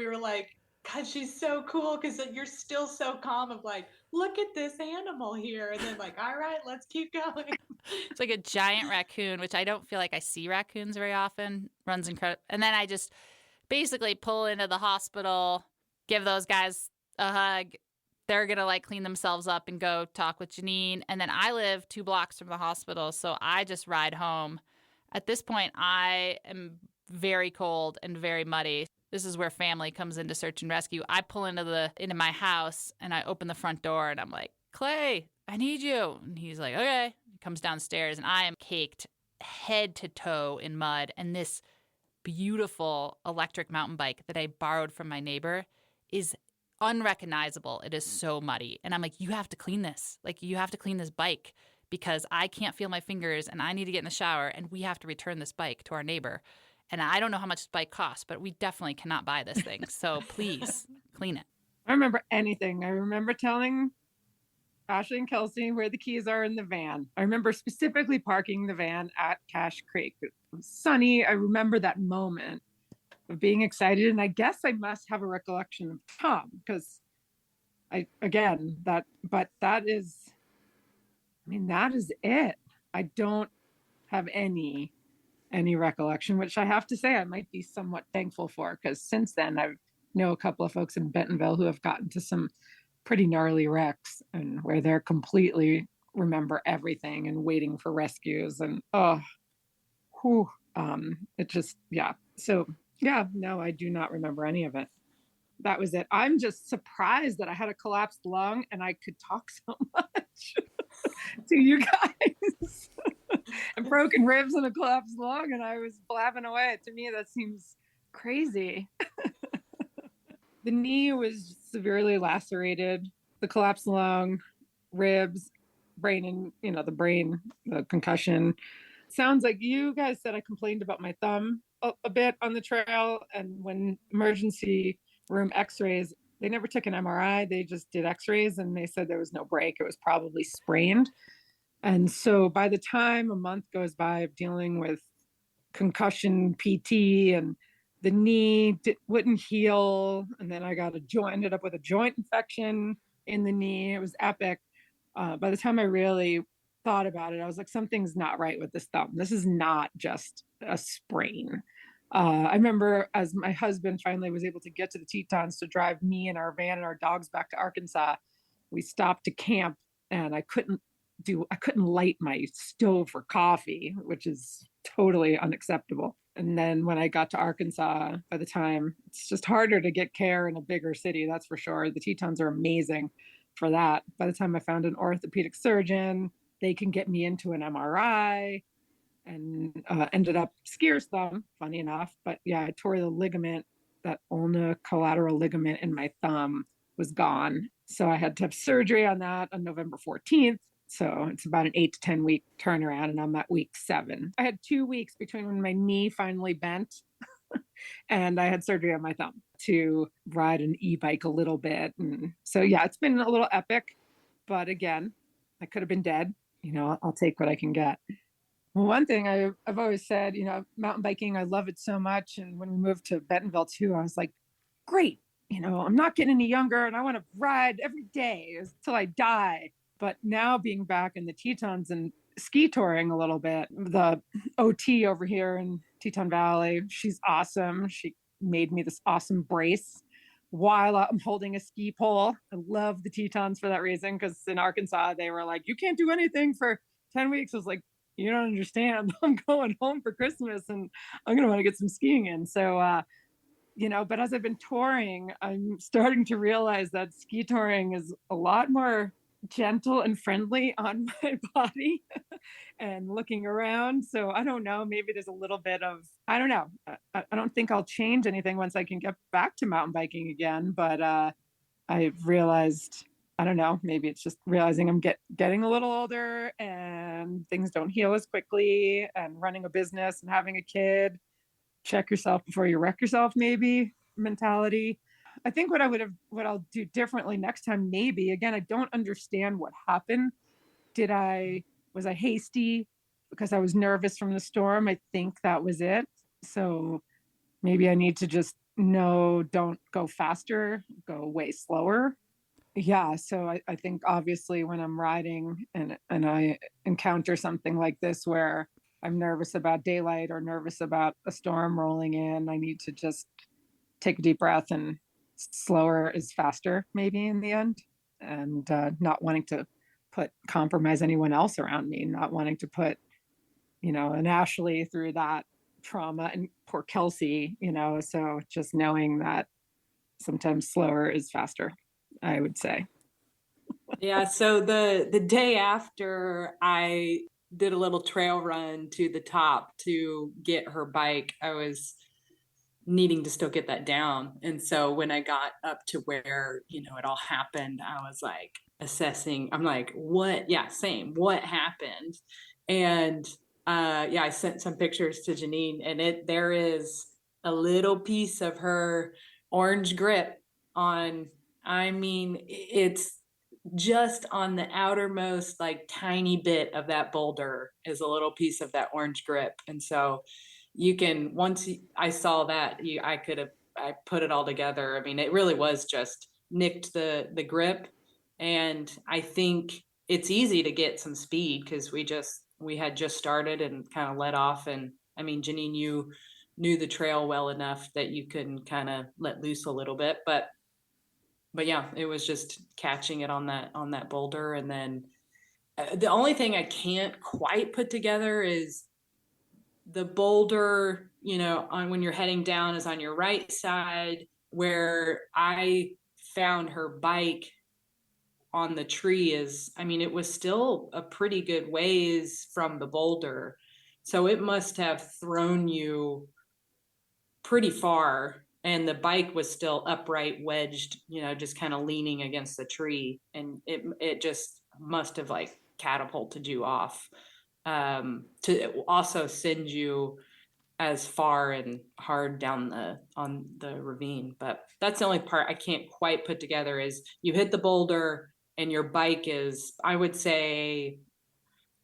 were like, God, she's so cool because you're still so calm of like, look at this animal here. And then like, all right, let's keep going. It's like a giant raccoon, which I don't feel like I see raccoons very often. Runs incredible. And then I just basically pull into the hospital, give those guys a hug. They're going to like clean themselves up and go talk with Janine. And then I live 2 blocks from the hospital. So I just ride home. At this point, I am very cold and very muddy. This is where family comes into search and rescue. I pull into my house and I open the front door and I'm like, Clay, I need you. And he's like, okay. He comes downstairs and I am caked head to toe in mud. And this beautiful electric mountain bike that I borrowed from my neighbor is unrecognizable. It is so muddy. And I'm like, you have to clean this. Like, you have to clean this bike because I can't feel my fingers and I need to get in the shower and we have to return this bike to our neighbor. And I don't know how much this bike costs, but we definitely cannot buy this thing. So please clean it. I remember anything. I remember telling Ashley and Kelsey where the keys are in the van. I remember specifically parking the van at Cache Creek. It was sunny. I remember that moment of being excited. And I guess I must have a recollection of Tom because that is it. I don't have any any recollection, which I have to say I might be somewhat thankful for, because since then I know a couple of folks in Bentonville who have gotten to some pretty gnarly wrecks and where they're completely remember everything and waiting for rescues and it just so no, I do not remember any of it. That was it. I'm just surprised that I had a collapsed lung and I could talk so much to you guys. And broken ribs and a collapsed lung, and I was blabbing away. To me, that seems crazy. The knee was severely lacerated, the collapsed lung, ribs, brain, and the concussion. Sounds like you guys said I complained about my thumb a bit on the trail, and when emergency room x-rays, they never took an MRI, they just did x-rays, and they said there was no break, it was probably sprained. And so by the time a month goes by of dealing with concussion PT and the knee wouldn't heal, and then I ended up with a joint infection in the knee, it was epic. By the time I really thought about it, I was like, something's not right with this thumb. This is not just a sprain. I remember as my husband finally was able to get to the Tetons to drive me and our van and our dogs back to Arkansas, we stopped to camp, and I couldn't light my stove for coffee, which is totally unacceptable. And then when I got to Arkansas, by the time, it's just harder to get care in a bigger city, that's for sure. The Tetons are amazing for that. By the time I found an orthopedic surgeon, they can get me into an MRI, and ended up skier's thumb, funny enough. But yeah, I tore the ligament, that ulna collateral ligament in my thumb was gone. So I had to have surgery on that on November 14th. So it's about an 8 to 10 week turnaround, and I'm at week 7. I had 2 weeks between when my knee finally bent and I had surgery on my thumb to ride an e-bike a little bit. And so, yeah, it's been a little epic, but again, I could have been dead. I'll take what I can get. Well, one thing I've always said, mountain biking, I love it so much. And when we moved to Bentonville too, I was like, great, I'm not getting any younger and I want to ride every day until I die. But now being back in the Tetons and ski touring a little bit, the OT over here in Teton Valley, she's awesome. She made me this awesome brace while I'm holding a ski pole. I love the Tetons for that reason, because in Arkansas, they were like, you can't do anything for 10 weeks. I was like, you don't understand. I'm going home for Christmas and I'm going to want to get some skiing in. So, but as I've been touring, I'm starting to realize that ski touring is a lot more gentle and friendly on my body and looking around. So I don't know, maybe there's a little bit of, I don't know. I don't think I'll change anything once I can get back to mountain biking again. But I've realized, I don't know, maybe it's just realizing I'm getting a little older and things don't heal as quickly, and running a business and having a kid, check yourself before you wreck yourself, maybe mentality. I think what I'll do differently next time, maybe, again, I don't understand what happened. Was I hasty because I was nervous from the storm? I think that was it. So maybe I need to just don't go faster, go way slower. Yeah. So I think obviously when I'm riding and I encounter something like this where I'm nervous about daylight or nervous about a storm rolling in, I need to just take a deep breath, and slower is faster maybe in the end, and not wanting to compromise anyone else around me, not wanting to put an Ashley through that trauma, and poor Kelsey, so just knowing that sometimes slower is faster, I would say. Yeah, so the day after I did a little trail run to the top to get her bike, I was needing to still get that down. And so when I got up to where, it all happened, I was like assessing, I'm like, what? Yeah, same. What happened? And I sent some pictures to Janine, and there is a little piece of her orange grip on, it's just on the outermost, like tiny bit of that boulder is a little piece of that orange grip. And so I saw that, I put it all together. I mean, it really was just nicked the grip. And I think it's easy to get some speed because we had just started and kind of let off. And I mean, Janine, you knew the trail well enough that you can kind of let loose a little bit, but yeah, it was just catching it on that boulder. And then the only thing I can't quite put together is the boulder, on when you're heading down is on your right side, where I found her bike on the tree is, I mean, it was still a pretty good ways from the boulder. So it must have thrown you pretty far. And the bike was still upright, wedged, just kind of leaning against the tree. And it just must have like catapulted you off, to also send you as far and hard down on the ravine. But that's the only part I can't quite put together is you hit the boulder and your bike is, I would say,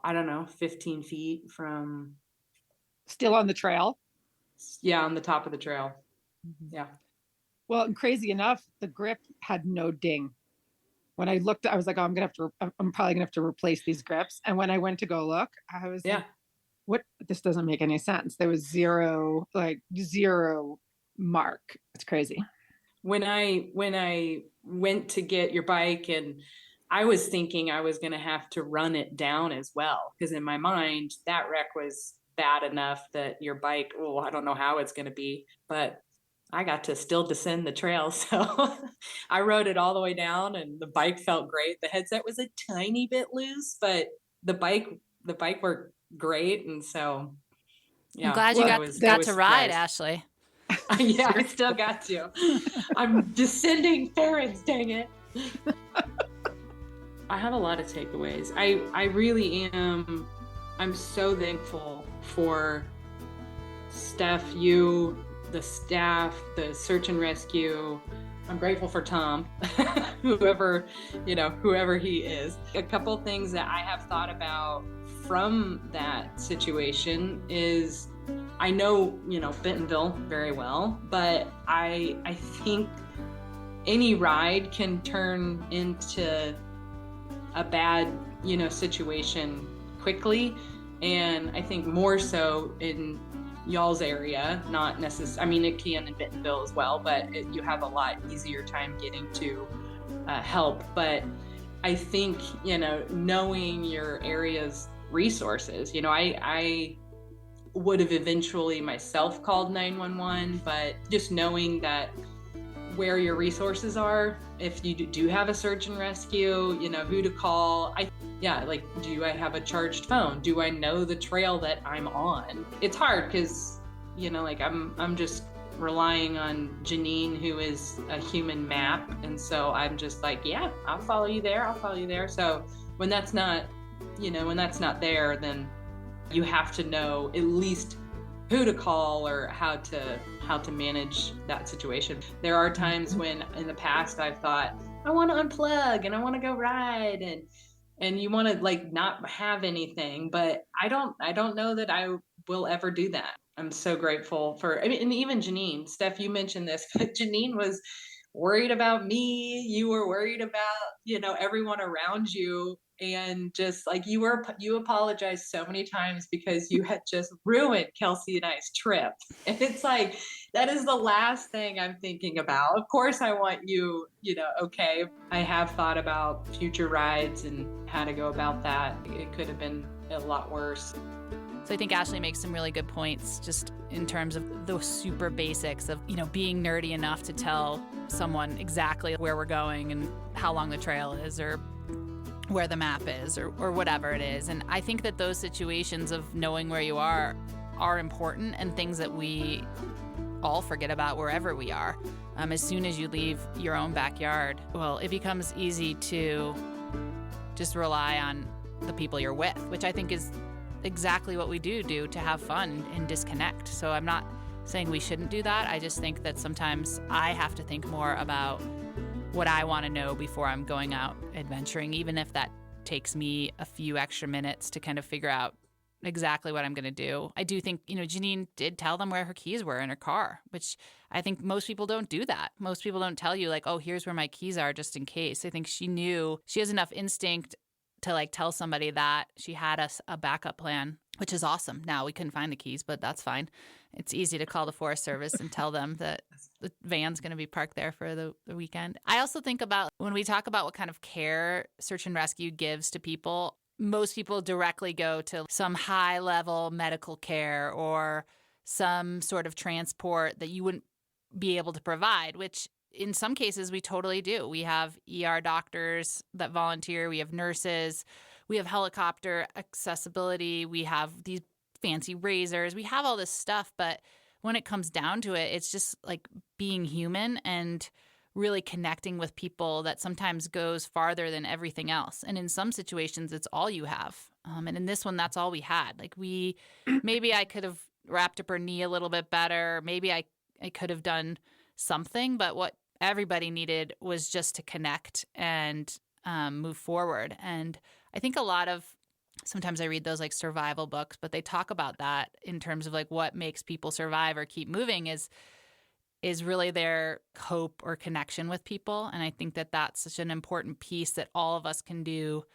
I don't know, 15 feet from. Still on the trail. Yeah, on the top of the trail. Yeah. Well, and crazy enough, the grip had no ding. When I looked, I was like, oh, I'm probably gonna have to replace these grips. And when I went to go look, I was like, what? This doesn't make any sense. There was zero mark. It's crazy. When I went to get your bike, and I was thinking I was going to have to run it down as well, because in my mind that wreck was bad enough that your bike, I don't know how it's going to be, but I got to still descend the trail. So I rode it all the way down, and the bike felt great. The headset was a tiny bit loose, but the bike worked great. And so, yeah. I'm glad you got to ride, Ashley. Yeah, I still got to. I'm descending Ferrins, dang it. I have a lot of takeaways. I really am. I'm so thankful for Steph, you, the staff, the search and rescue. I'm grateful for Tom, whoever he is. A couple things that I have thought about from that situation is, I know, Bentonville very well, but I think any ride can turn into a bad, situation quickly. And I think more so in y'all's area, not necessarily, I mean, it can in Bentonville as well, but you have a lot easier time getting to help. But I think, knowing your area's resources, I would have eventually myself called 911, but just knowing that where your resources are, if you do have a search and rescue, who to call. Do I have a charged phone? Do I know the trail that I'm on? It's hard because, I'm just relying on Janine, who is a human map. And so I'm just like, yeah, I'll follow you there. So when that's not there, then you have to know at least who to call or how to manage that situation. There are times when in the past I've thought, I want to unplug and I want to go ride, and you want to not have anything, but I don't know that I will ever do that. I'm so grateful and even Janine. Steph, you mentioned this, but Janine was worried about me. You were worried about, everyone around you. And just you apologized so many times because you had just ruined Kelsey and I's trip. And it's like, that is the last thing I'm thinking about. Of course, I want you, okay. I have thought about future rides and how to go about that. It could have been a lot worse. So I think Ashley makes some really good points just in terms of the super basics of, being nerdy enough to tell someone exactly where we're going and how long the trail is, or where the map is, or whatever it is. And I think that those situations of knowing where you are important, and things that we all forget about wherever we are. As soon as you leave your own backyard, it becomes easy to just rely on the people you're with, which I think is exactly what we do to have fun and disconnect. So I'm not saying we shouldn't do that. I just think that sometimes I have to think more about what I want to know before I'm going out adventuring, even if that takes me a few extra minutes to kind of figure out exactly what I'm going to do. I do think, Janine did tell them where her keys were in her car, which I think most people don't do that. Most people don't tell you oh, here's where my keys are just in case. I think she has enough instinct to tell somebody that she had a backup plan which is awesome. Now we couldn't find the keys, but that's fine. It's easy to call the Forest Service and tell them that the van's going to be parked there for the weekend. I also think about when we talk about what kind of care search and rescue gives to people, most people directly go to some high level medical care or some sort of transport that you wouldn't be able to provide, which in some cases we totally do. We have ER doctors that volunteer. We have nurses. We have helicopter accessibility. We have these fancy razors. We have all this stuff. But when it comes down to it, it's just like being human and really connecting with people that sometimes goes farther than everything else. And in some situations, it's all you have. And in this one, that's all we had. Like maybe I could have wrapped up her knee a little bit better. Maybe I could have done something. But what everybody needed was just to connect and move forward. And I think sometimes I read those like survival books, but they talk about that in terms of like what makes people survive or keep moving is really their hope or connection with people. And I think that that's such an important piece that all of us can do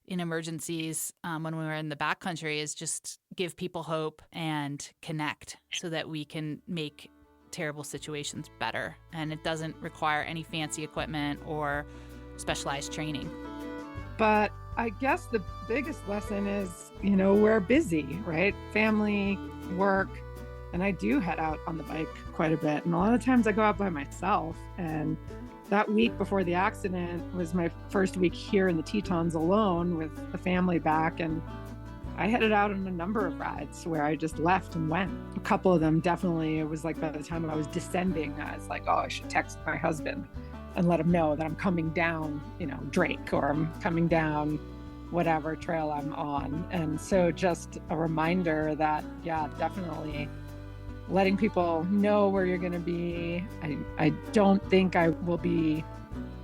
in emergencies when we're in the backcountry is just give people hope and connect so that we can make terrible situations better. And it doesn't require any fancy equipment or specialized training. But I guess the biggest lesson is, we're busy, right? Family, work, and I do head out on the bike quite a bit. And a lot of times I go out by myself. And that week before the accident was my first week here in the Tetons alone with the family back. And I headed out on a number of rides where I just left and went. A couple of them definitely, it was like by the time I was descending, I was like, oh, I should text my husband and let him know that I'm coming down, Drake, or I'm coming down whatever trail I'm on. And so just a reminder that, yeah, definitely letting people know where you're going to be. I don't think I will be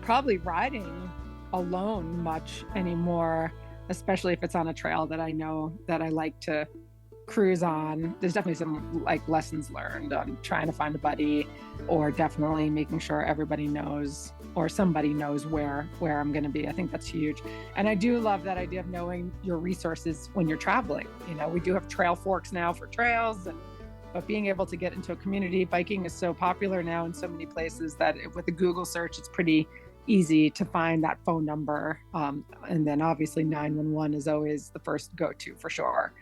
probably riding alone much anymore, especially if it's on a trail that I know that I like to cruise on. There's definitely some like lessons learned on trying to find a buddy, or definitely making sure everybody knows or somebody knows where I'm going to be. I think that's huge. And I do love that idea of knowing your resources when you're traveling. We do have trail forks now for trails, but being able to get into a community, biking is so popular now in so many places that with a Google search, it's pretty easy to find that phone number. And then obviously 911 is always the first go-to for sure.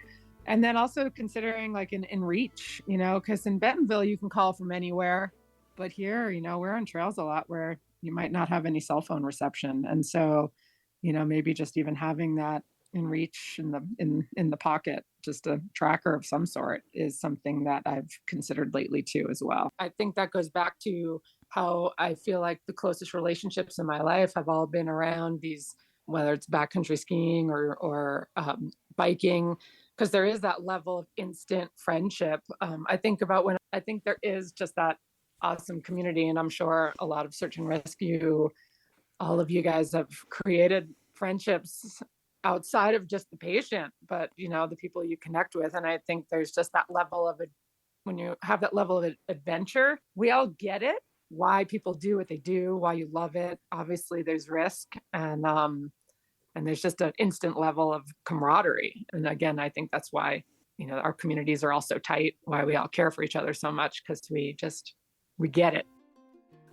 And then also considering like in reach, because in Bentonville, you can call from anywhere. But here, we're on trails a lot where you might not have any cell phone reception. And so, maybe just even having that in reach in the pocket, just a tracker of some sort, is something that I've considered lately too as well. I think that goes back to how I feel like the closest relationships in my life have all been around these, whether it's backcountry skiing or biking, because there is that level of instant friendship. I think there is just that awesome community, and I'm sure a lot of search and rescue, all of you guys have created friendships outside of just the patient, but the people you connect with. And I think there's just that level of when you have that level of adventure, we all get it, why people do what they do, why you love it. Obviously there's risk, and there's just an instant level of camaraderie. And again, I think that's why our communities are all so tight, why we all care for each other so much, because we get it.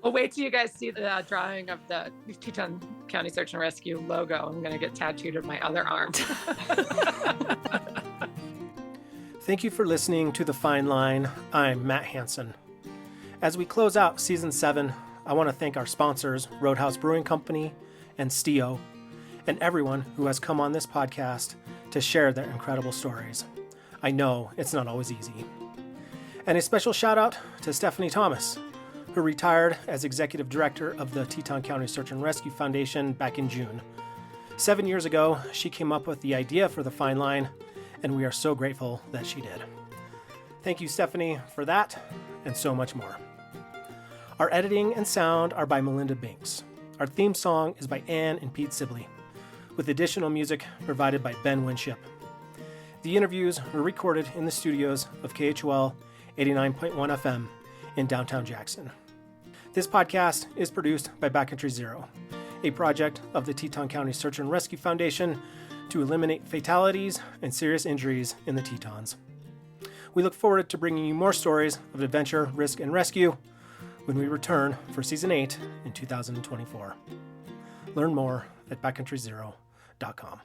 Well, wait till you guys see the drawing of the Teton County Search and Rescue logo. I'm going to get tattooed on my other arm. Thank you for listening to The Fine Line. I'm Matt Hansen. As we close out Season 7, I want to thank our sponsors, Roadhouse Brewing Company and Stio, and everyone who has come on this podcast to share their incredible stories. I know it's not always easy. And a special shout out to Stephanie Thomas, who retired as Executive Director of the Teton County Search and Rescue Foundation back in June. 7 years ago, she came up with the idea for the Fine Line, and we are so grateful that she did. Thank you, Stephanie, for that and so much more. Our editing and sound are by Melinda Binks. Our theme song is by Ann and Pete Sibley, with additional music provided by Ben Winship. The interviews were recorded in the studios of KHOL 89.1 FM in downtown Jackson. This podcast is produced by Backcountry Zero, a project of the Teton County Search and Rescue Foundation to eliminate fatalities and serious injuries in the Tetons. We look forward to bringing you more stories of adventure, risk, and rescue when we return for Season 8 in 2024. Learn more at backcountryzero.com.